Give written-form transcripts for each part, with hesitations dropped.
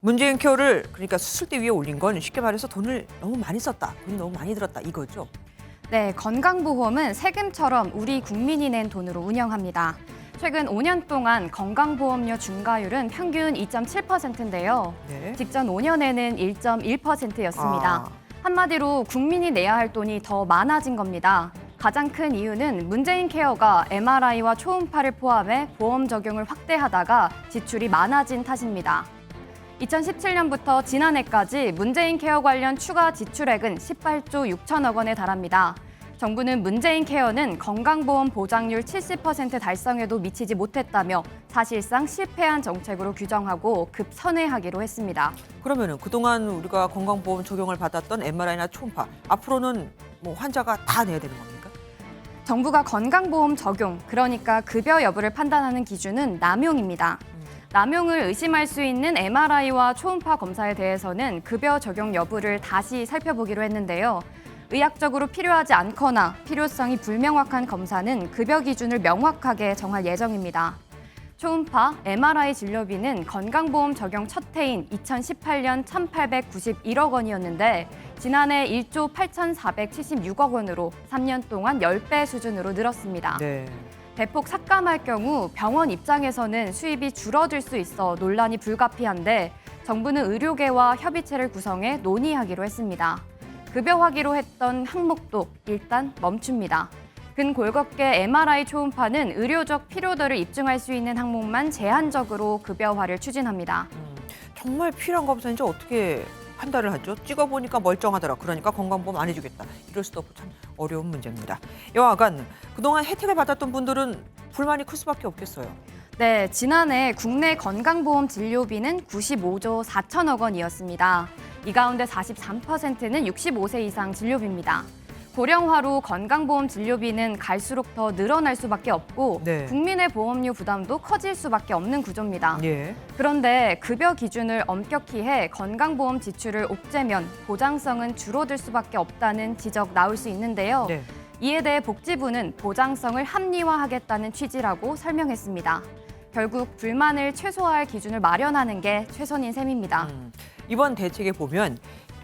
문재인 케어를 그러니까 수술대 위에 올린 건 쉽게 말해서 돈을 너무 많이 썼다, 돈이 너무 많이 들었다 이거죠. 네, 건강보험은 세금처럼 우리 국민이 낸 돈으로 운영합니다. 최근 5년 동안 건강보험료 중과율은 평균 2.7%인데요. 네. 직전 5년에는 1.1%였습니다. 한마디로 국민이 내야 할 돈이 더 많아진 겁니다. 가장 큰 이유는 문재인 케어가 MRI와 초음파를 포함해 보험 적용을 확대하다가 지출이 많아진 탓입니다. 2017년부터 지난해까지 문재인 케어 관련 추가 지출액은 18조 6천억 원에 달합니다. 정부는 문재인 케어는 건강보험 보장률 70% 달성에도 미치지 못했다며 사실상 실패한 정책으로 규정하고 급선회하기로 했습니다. 그러면은 그동안 우리가 건강보험 적용을 받았던 MRI나 초음파 앞으로는 뭐 환자가 다 내야 되는 겁니까? 정부가 건강보험 적용, 그러니까 급여 여부를 판단하는 기준은 남용입니다. 남용을 의심할 수 있는 MRI와 초음파 검사에 대해서는 급여 적용 여부를 다시 살펴보기로 했는데요. 의학적으로 필요하지 않거나 필요성이 불명확한 검사는 급여 기준을 명확하게 정할 예정입니다. 초음파, MRI 진료비는 건강보험 적용 첫 해인 2018년 1,891억 원이었는데 지난해 1조 8,476억 원으로 3년 동안 10배 수준으로 늘었습니다. 네. 대폭 삭감할 경우 병원 입장에서는 수입이 줄어들 수 있어 논란이 불가피한데 정부는 의료계와 협의체를 구성해 논의하기로 했습니다. 급여하기로 했던 항목도 일단 멈춥니다. 근골격계 MRI 초음파는 의료적 필요도를 입증할 수 있는 항목만 제한적으로 급여화를 추진합니다. 정말 필요한 검사인지 어떻게 판단을 하죠? 찍어보니까 멀쩡하더라. 그러니까 건강보험 안 해주겠다. 이럴 수도 없고 참 어려운 문제입니다. 여하간 그동안 혜택을 받았던 분들은 불만이 클 수밖에 없겠어요. 네, 지난해 국내 건강보험 진료비는 95조 4천억 원이었습니다. 이 가운데 43%는 65세 이상 진료비입니다. 고령화로 건강보험 진료비는 갈수록 더 늘어날 수밖에 없고 네. 국민의 보험료 부담도 커질 수밖에 없는 구조입니다. 예. 그런데 급여 기준을 엄격히 해 건강보험 지출을 옥죄면 보장성은 줄어들 수밖에 없다는 지적 나올 수 있는데요. 네. 이에 대해 복지부는 보장성을 합리화하겠다는 취지라고 설명했습니다. 결국 불만을 최소화할 기준을 마련하는 게 최선인 셈입니다. 이번 대책에 보면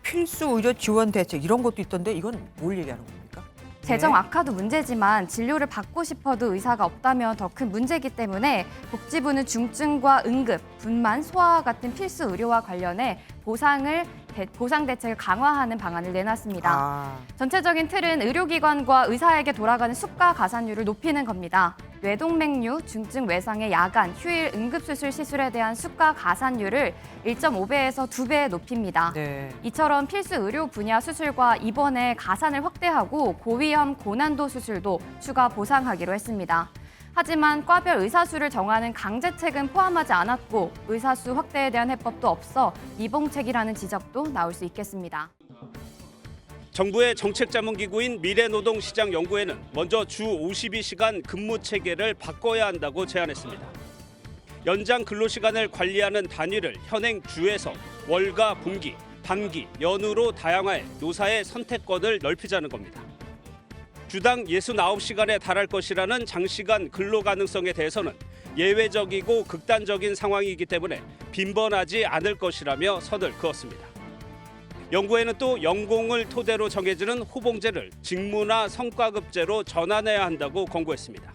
필수 의료 지원 대책 이런 것도 있던데 이건 뭘 얘기하는 겁니까? 재정 네. 악화도 문제지만 진료를 받고 싶어도 의사가 없다면 더 큰 문제이기 때문에 복지부는 중증과 응급, 분만, 소아와 같은 필수 의료와 관련해 보상 대책을 강화하는 방안을 내놨습니다. 전체적인 틀은 의료기관과 의사에게 돌아가는 수가 가산율을 높이는 겁니다. 뇌동맥류, 중증 외상의 야간, 휴일 응급수술 시술에 대한 수가 가산율을 1.5배에서 2배 높입니다. 네. 이처럼 필수 의료 분야 수술과 입원의 가산을 확대하고 고위험, 고난도 수술도 추가 보상하기로 했습니다. 하지만 과별 의사수를 정하는 강제책은 포함하지 않았고 의사수 확대에 대한 해법도 없어 미봉책이라는 지적도 나올 수 있겠습니다. 정부의 정책자문기구인 미래노동시장연구회는 먼저 주 52시간 근무 체계를 바꿔야 한다고 제안했습니다. 연장 근로시간을 관리하는 단위를 현행 주에서 월과 분기, 반기, 연으로 다양화해 노사의 선택권을 넓히자는 겁니다. 주당 69시간에 달할 것이라는 장시간 근로 가능성에 대해서는 예외적이고 극단적인 상황이기 때문에 빈번하지 않을 것이라며 선을 그었습니다. 연구회는 또 연공을 토대로 정해지는 호봉제를 직무나 성과급제로 전환해야 한다고 권고했습니다.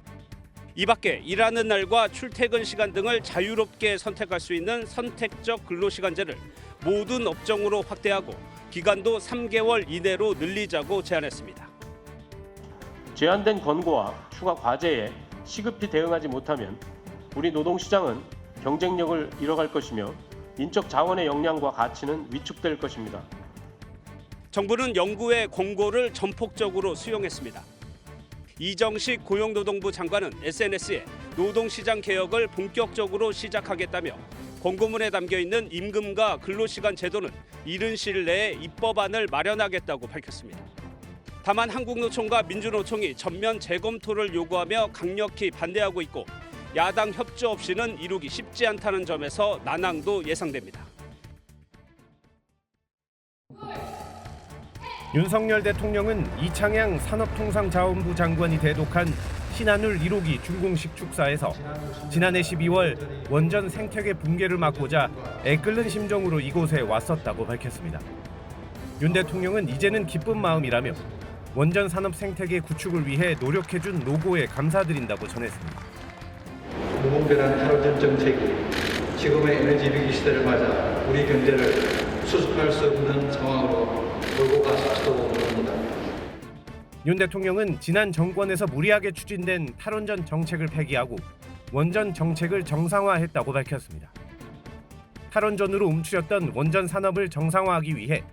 이 밖에 일하는 날과 출퇴근 시간 등을 자유롭게 선택할 수 있는 선택적 근로시간제를 모든 업종으로 확대하고 기간도 3개월 이내로 늘리자고 제안했습니다. 제안된 권고와 추가 과제에 시급히 대응하지 못하면 우리 노동시장은 경쟁력을 잃어갈 것이며 인적 자원의 역량과 가치는 위축될 것입니다. 정부는 연구의 권고를 전폭적으로 수용했습니다. 이정식 고용노동부 장관은 SNS에 노동시장 개혁을 본격적으로 시작하겠다며 권고문에 담겨있는 임금과 근로시간 제도는 이른 시일 내에 입법안을 마련하겠다고 밝혔습니다. 다만 한국노총과 민주노총이 전면 재검토를 요구하며 강력히 반대하고 있고 야당 협조 없이는 이루기 쉽지 않다는 점에서 난항도 예상됩니다. 윤석열 대통령은 이창양 산업통상자원부 장관이 대독한 신한울 1호기 준공식 축사에서 지난해 12월 원전 생태계 붕괴를 막고자 애끓는 심정으로 이곳에 왔었다고 밝혔습니다. 윤 대통령은 이제는 기쁜 마음이라며 원전 산업 생태계 구축을 위해 노력해준 노고에 감사드린다고 전했습니다. 무분별한 탈원전 정책이 지금의 에너지 위기 시대를 맞아 우리 경제를 수습할 수 없는 상황으로 몰고 갔을지도 모릅니다. 윤 대통령은 지난 정권에서 무리하게 추진된 탈원전 정책을 폐기하고 원전 정책을 정상화했다고 밝혔습니다. 탈원전으로 움츠렸던 원전 산업을 정상화하기 위해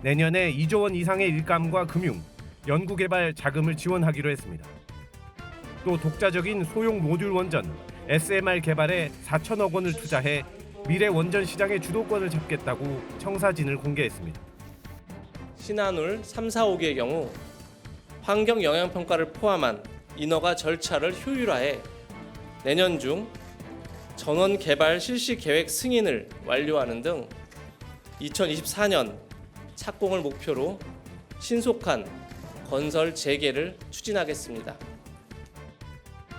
내년에 2조 원 이상의 일감과 금융, 연구개발 자금을 지원하기로 했습니다. 또 독자적인 소형 모듈 원전 SMR 개발에 4천억 원을 투자해 미래 원전 시장의 주도권을 잡겠다고 청사진을 공개했습니다. 신한울 3, 4, 5기의 경우 환경 영향 평가를 포함한 인허가 절차를 효율화해 내년 중 전원 개발 실시 계획 승인을 완료하는 등 2024년 착공을 목표로 신속한 건설 재개를 추진하겠습니다.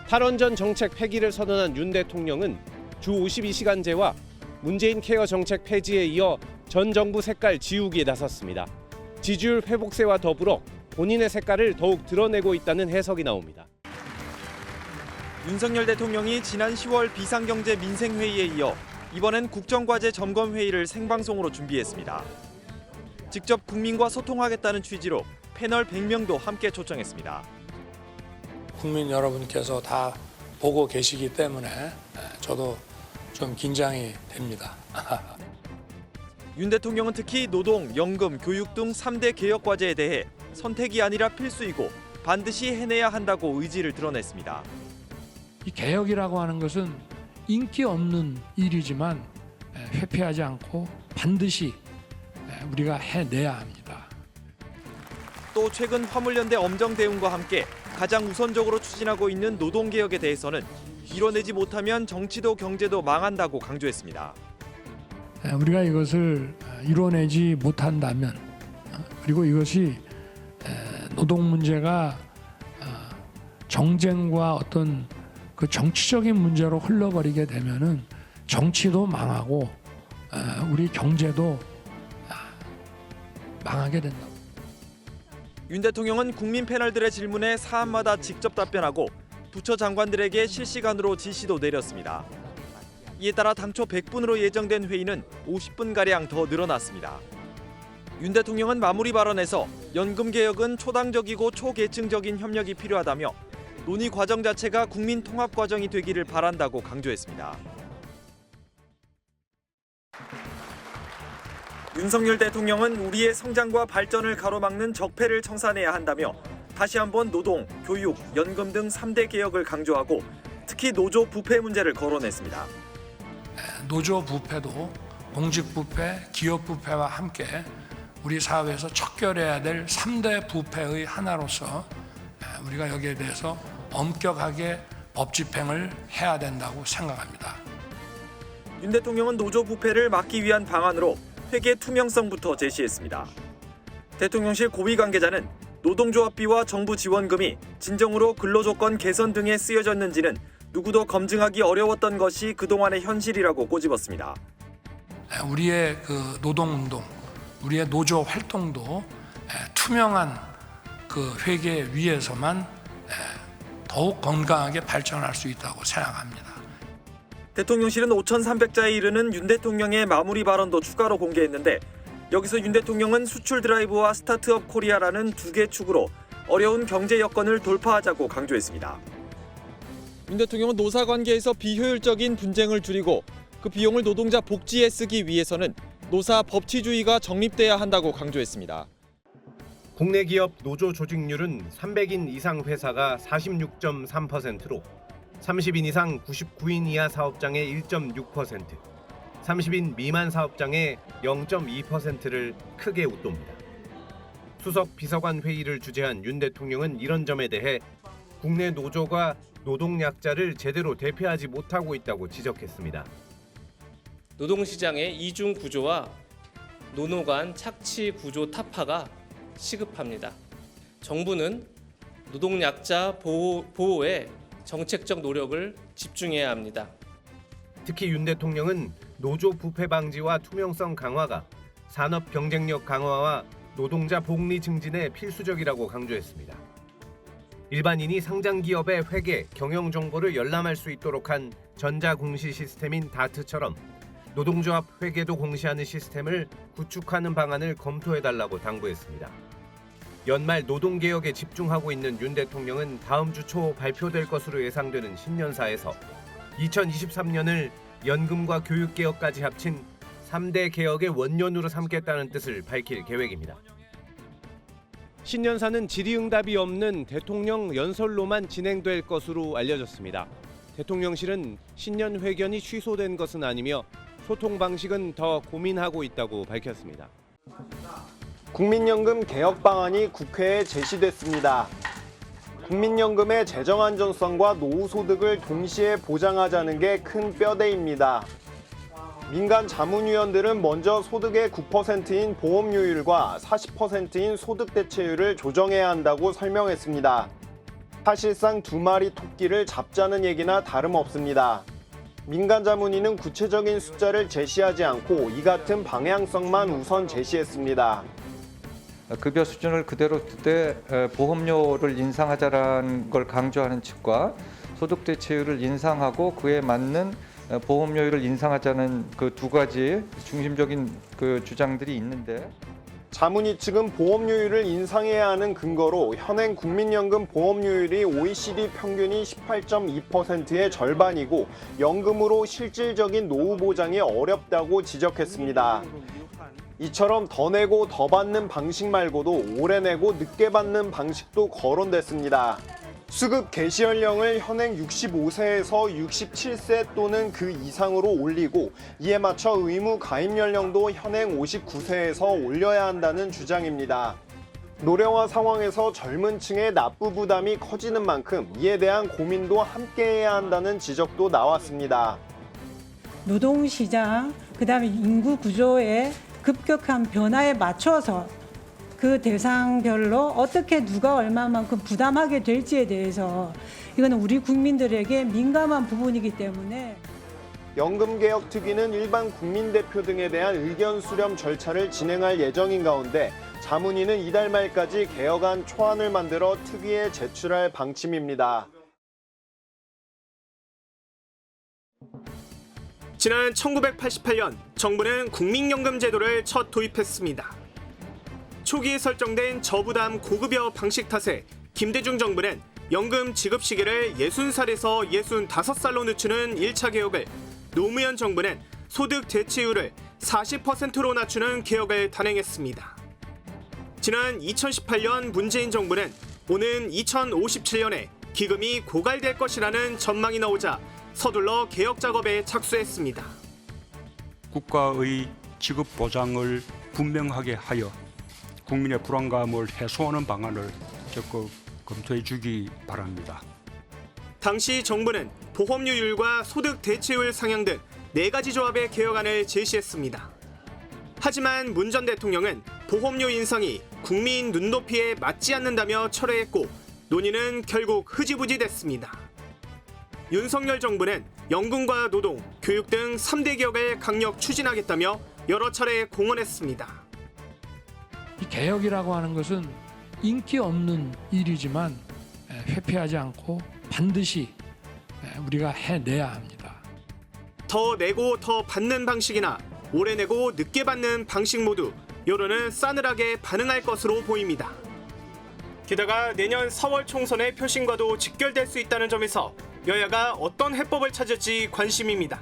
탈원전 정책 폐기를 선언한 윤 대통령은 주 52시간제와 문재인 케어 정책 폐지에 이어 전 정부 색깔 지우기에 나섰습니다. 지지율 회복세와 더불어 본인의 색깔을 더욱 드러내고 있다는 해석이 나옵니다. 윤석열 대통령이 지난 10월 비상경제 민생회의에 이어 이번엔 국정과제 점검회의를 생방송으로 준비했습니다. 직접 국민과 소통하겠다는 취지로 패널 100명도 함께 초청했습니다. 국민 여러분께서 다 보고 계시기 때문에 저도 좀 긴장이 됩니다. 윤 대통령은 특히 노동, 연금, 교육 등 3대 개혁 과제에 대해 선택이 아니라 필수이고 반드시 해내야 한다고 의지를 드러냈습니다. 이 개혁이라고 하는 것은 인기 없는 일이지만 회피하지 않고 반드시 우리가 해내야 합니다. 또 최근 화물연대 엄정 대응과 함께 가장 우선적으로 추진하고 있는 노동개혁에 대해서는 이뤄내지 못하면 정치도 경제도 망한다고 강조했습니다. 우리가 이것을 이뤄내지 못한다면 그리고 이것이 노동 문제가 정쟁과 어떤 그 정치적인 문제로 흘러버리게 되면은 정치도 망하고 우리 경제도 망하게 된다. 윤 대통령은 국민 패널들의 질문에 사안마다 직접 답변하고 부처 장관들에게 실시간으로 지시도 내렸습니다. 이에 따라 당초 100분으로 예정된 회의는 50분가량 더 늘어났습니다. 윤 대통령은 마무리 발언에서 연금 개혁은 초당적이고 초계층적인 협력이 필요하다며 논의 과정 자체가 국민 통합 과정이 되기를 바란다고 강조했습니다. 윤석열 대통령은 우리의 성장과 발전을 가로막는 적폐를 청산해야 한다며 다시 한번 노동, 교육, 연금 등 3대 개혁을 강조하고 특히 노조 부패 문제를 거론했습니다. 노조 부패도 공직 부패, 기업 부패와 함께 우리 사회에서 척결해야 될 3대 부패의 하나로서 우리가 여기에 대해서 엄격하게 법 집행을 해야 된다고 생각합니다. 윤 대통령은 노조 부패를 막기 위한 방안으로 회계 투명성부터 제시했습니다. 대통령실 고위 관계자는 노동조합비와 정부 지원금이 진정으로 근로조건 개선 등에 쓰여졌는지는 누구도 검증하기 어려웠던 것이 그동안의 현실이라고 꼬집었습니다. 우리의 그 노동운동, 우리의 노조 활동도 투명한 그 회계 위에서만 더욱 건강하게 발전할 수 있다고 생각합니다. 대통령실은 5,300자에 이르는 윤 대통령의 마무리 발언도 추가로 공개했는데 여기서 윤 대통령은 수출 드라이브와 스타트업 코리아라는 두 개 축으로 어려운 경제 여건을 돌파하자고 강조했습니다. 윤 대통령은 노사 관계에서 비효율적인 분쟁을 줄이고 그 비용을 노동자 복지에 쓰기 위해서는 노사 법치주의가 정립돼야 한다고 강조했습니다. 국내 기업 노조 조직률은 300인 이상 회사가 46.3%로 30인 이상 99인 이하 사업장의 1.6%, 30인 미만 사업장의 0.2%를 크게 웃돕니다. 수석 비서관 회의를 주재한 윤 대통령은 이런 점에 대해 국내 노조가 노동약자를 제대로 대표하지 못하고 있다고 지적했습니다. 노동시장의 이중 구조와 노노 간 착취 구조 타파가 시급합니다. 정부는 노동약자 보호에 정책적 노력을 집중해야 합니다. 특히 윤 대통령은 노조 부패 방지와 투명성 강화가 산업 경쟁력 강화와 노동자 복리 증진에 필수적이라고 강조했습니다. 일반인이 상장 기업의 회계, 경영 정보를 열람할 수 있도록 한 전자공시 시스템인 다트처럼 노동조합 회계도 공시하는 시스템을 구축하는 방안을 검토해달라고 당부했습니다. 연말 노동개혁에 집중하고 있는 윤 대통령은 다음 주 초 발표될 것으로 예상되는 신년사에서 2023년을 연금과 교육개혁까지 합친 3대 개혁의 원년으로 삼겠다는 뜻을 밝힐 계획입니다. 신년사는 질의응답이 없는 대통령 연설로만 진행될 것으로 알려졌습니다. 대통령실은 신년 회견이 취소된 것은 아니며 소통 방식은 더 고민하고 있다고 밝혔습니다. 국민연금 개혁 방안이 국회에 제시됐습니다. 국민연금의 재정 안전성과 노후소득을 동시에 보장하자는 게 큰 뼈대입니다. 민간 자문위원들은 먼저 소득의 9%인 보험료율과 40%인 소득 대체율을 조정해야 한다고 설명했습니다. 사실상 두 마리 토끼를 잡자는 얘기나 다름없습니다. 민간 자문위는 구체적인 숫자를 제시하지 않고 이 같은 방향성만 우선 제시했습니다. 급여 수준을 그대로 두되 보험료를 인상하자라는 걸 강조하는 측과 소득 대체율을 인상하고 그에 맞는 보험료율을 인상하자는 그 두 가지 중심적인 그 주장들이 있는데 자문위 측은 보험료율을 인상해야 하는 근거로 현행 국민연금 보험료율이 OECD 평균이 18.2%의 절반이고 연금으로 실질적인 노후 보장이 어렵다고 지적했습니다. 이처럼 더 내고 더 받는 방식 말고도 오래 내고 늦게 받는 방식도 거론됐습니다. 수급 개시 연령을 현행 65세에서 67세 또는 그 이상으로 올리고 이에 맞춰 의무 가입 연령도 현행 59세에서 올려야 한다는 주장입니다. 노령화 상황에서 젊은 층의 납부 부담이 커지는 만큼 이에 대한 고민도 함께해야 한다는 지적도 나왔습니다. 노동시장, 그다음에 인구 구조의 급격한 변화에 맞춰서 그 대상별로 어떻게 누가 얼마만큼 부담하게 될지에 대해서 이거는 우리 국민들에게 민감한 부분이기 때문에 연금개혁특위는 일반 국민대표 등에 대한 의견 수렴 절차를 진행할 예정인 가운데 자문위는 이달 말까지 개혁안 초안을 만들어 특위에 제출할 방침입니다. 지난 1988년 정부는 국민연금 제도를 첫 도입했습니다. 초기에 설정된 저부담 고급여 방식 탓에 김대중 정부는 연금 지급 시기를 60살에서 65살로 늦추는 1차 개혁을, 노무현 정부는 소득 대체율을 40%로 낮추는 개혁을 단행했습니다. 지난 2018년 문재인 정부는 오는 2057년에 기금이 고갈될 것이라는 전망이 나오자 서둘러 개혁 작업에 착수했습니다. 국가의 지급 보장을 분명하게 하여 국민의 불안감을 해소하는 방안을 적극 검토해 주기 바랍니다. 당시 정부는 보험료율과 소득 대체율 상향 등 4가지 조합의 개혁안을 제시했습니다. 하지만 문 전 대통령은 보험료 인상이 국민 눈높이에 맞지 않는다며 철회했고 논의는 결국 흐지부지 됐습니다. 윤석열 정부는 연금과 노동, 교육 등 3대 개혁을 강력 추진하겠다며 여러 차례 공언했습니다. 이 개혁이라고 하는 것은 인기 없는 일이지만 회피하지 않고 반드시 우리가 해내야 합니다. 더 내고 더 받는 방식이나 오래 내고 늦게 받는 방식 모두 여론은 싸늘하게 반응할 것으로 보입니다. 게다가 내년 4월 총선의 표심과도 직결될 수 있다는 점에서 여야가 어떤 해법을 찾을지 관심입니다.